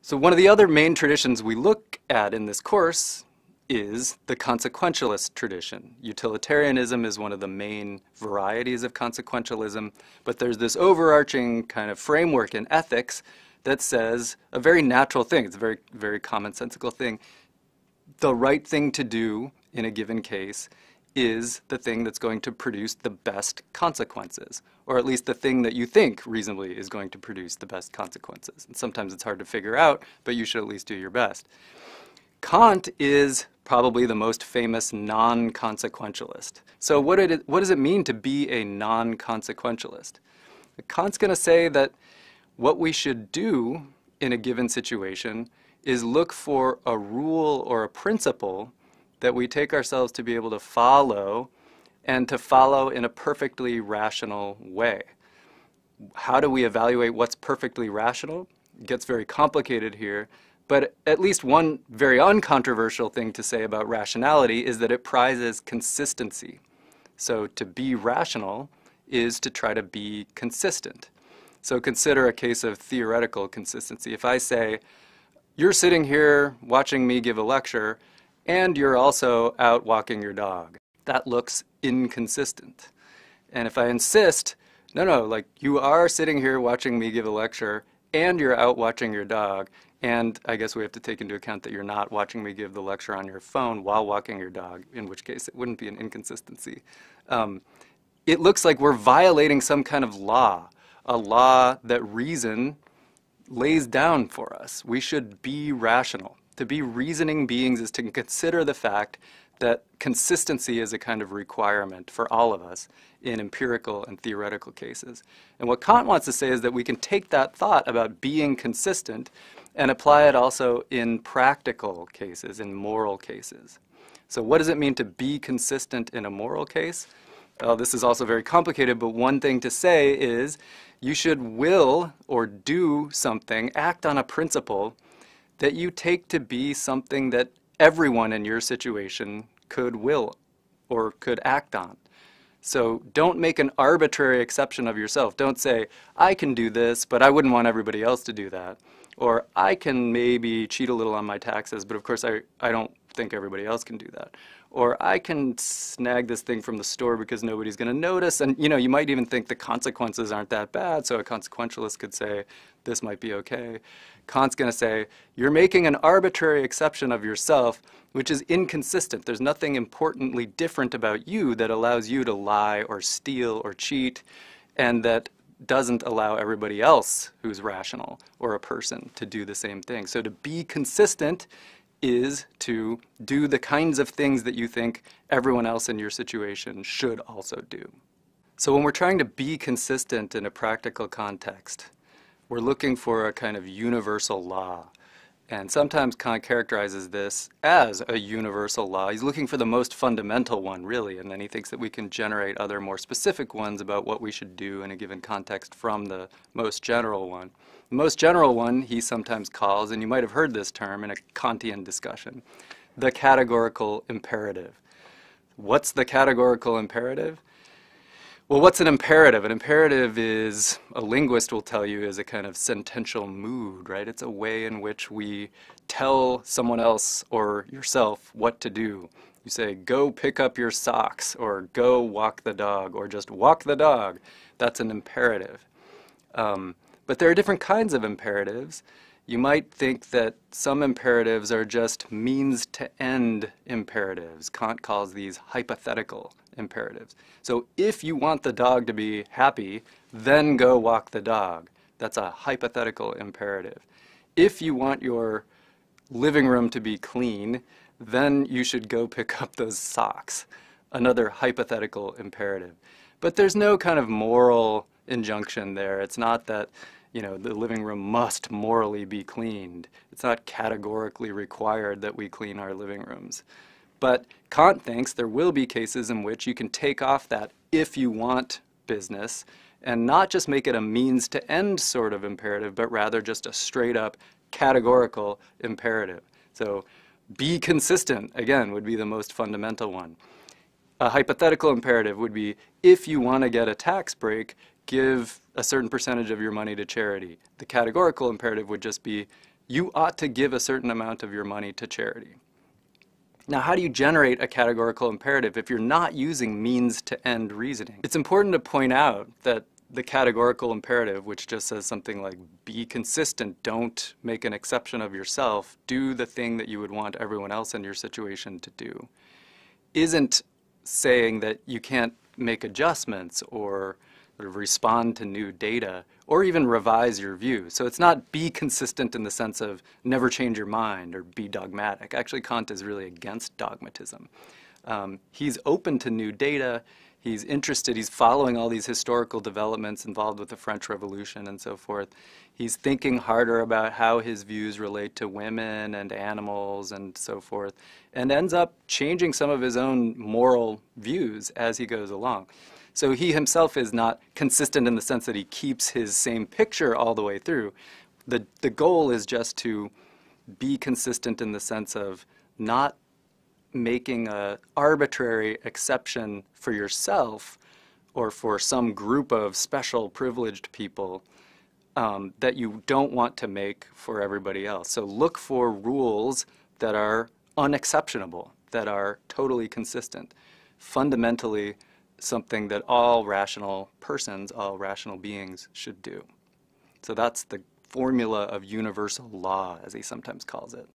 So one of the other main traditions we look at in this course is the consequentialist tradition. Utilitarianism is one of the main varieties of consequentialism, but there's this overarching kind of framework in ethics that says a very natural thing, it's a very, very commonsensical thing. The right thing to do in a given case is the thing that's going to produce the best consequences, or at least the thing that you think reasonably is going to produce the best consequences. And sometimes it's hard to figure out, but you should at least do your best. Kant is probably the most famous non-consequentialist. So what does it mean to be a non-consequentialist? Kant's going to say that what we should do in a given situation is look for a rule or a principle that we take ourselves to be able to follow, and to follow in a perfectly rational way. How do we evaluate what's perfectly rational? It gets very complicated here, but at least one very uncontroversial thing to say about rationality is that it prizes consistency. So to be rational is to try to be consistent. So consider a case of theoretical consistency. If I say, you're sitting here watching me give a lecture, and you're also out walking your dog. That looks inconsistent. And if I insist, no, like you are sitting here watching me give a lecture, and you're out watching your dog, and I guess we have to take into account that you're not watching me give the lecture on your phone while walking your dog, in which case it wouldn't be an inconsistency. It looks like we're violating some kind of law, a law that reason lays down for us. We should be rational. To be reasoning beings is to consider the fact that consistency is a kind of requirement for all of us in empirical and theoretical cases. And what Kant wants to say is that we can take that thought about being consistent and apply it also in practical cases, in moral cases. So what does it mean to be consistent in a moral case? Well, this is also very complicated, but one thing to say is you should will or do something, act on a principle that you take to be something that everyone in your situation could will or could act on. So don't make an arbitrary exception of yourself. Don't say, I can do this, but I wouldn't want everybody else to do that. Or I can maybe cheat a little on my taxes, but of course I don't think everybody else can do that. Or I can snag this thing from the store because nobody's going to notice. And you might even think the consequences aren't that bad, so a consequentialist could say, this might be okay. Kant's going to say, you're making an arbitrary exception of yourself, which is inconsistent. There's nothing importantly different about you that allows you to lie or steal or cheat, and that doesn't allow everybody else who's rational or a person to do the same thing. So to be consistent is to do the kinds of things that you think everyone else in your situation should also do. So when we're trying to be consistent in a practical context, we're looking for a kind of universal law. And sometimes Kant characterizes this as a universal law. He's looking for the most fundamental one, really, and then he thinks that we can generate other more specific ones about what we should do in a given context from the most general one. The most general one he sometimes calls, and you might have heard this term in a Kantian discussion, the categorical imperative. What's the categorical imperative? Well, what's an imperative? An imperative is, a linguist will tell you, is a kind of sentential mood, right? It's a way in which we tell someone else or yourself what to do. You say, go pick up your socks, or go walk the dog, or just walk the dog. That's an imperative. But there are different kinds of imperatives. You might think that some imperatives are just means-to-end imperatives. Kant calls these hypothetical imperatives. So if you want the dog to be happy, then go walk the dog. That's a hypothetical imperative. If you want your living room to be clean, then you should go pick up those socks. Another hypothetical imperative. But there's no kind of moral injunction there. It's not that the living room must morally be cleaned. It's not categorically required that we clean our living rooms. But Kant thinks there will be cases in which you can take off that if you want business and not just make it a means to end sort of imperative, but rather just a straight up categorical imperative. So be consistent, again, would be the most fundamental one. A hypothetical imperative would be, if you want to get a tax break, give a certain percentage of your money to charity. The categorical imperative would just be, you ought to give a certain amount of your money to charity. Now, how do you generate a categorical imperative if you're not using means-to-end reasoning? It's important to point out that the categorical imperative, which just says something like, be consistent, don't make an exception of yourself, do the thing that you would want everyone else in your situation to do, isn't saying that you can't make adjustments or sort of respond to new data or even revise your view. So it's not be consistent in the sense of never change your mind or be dogmatic. Actually, Kant is really against dogmatism. He's open to new data. He's interested, he's following all these historical developments involved with the French Revolution and so forth. He's thinking harder about how his views relate to women and animals and so forth, and ends up changing some of his own moral views as he goes along. So he himself is not consistent in the sense that he keeps his same picture all the way through. The goal is just to be consistent in the sense of not making an arbitrary exception for yourself or for some group of special privileged people that you don't want to make for everybody else. So look for rules that are unexceptionable, that are totally consistent. Fundamentally, something that all rational persons, all rational beings should do. So that's the formula of universal law, as he sometimes calls it.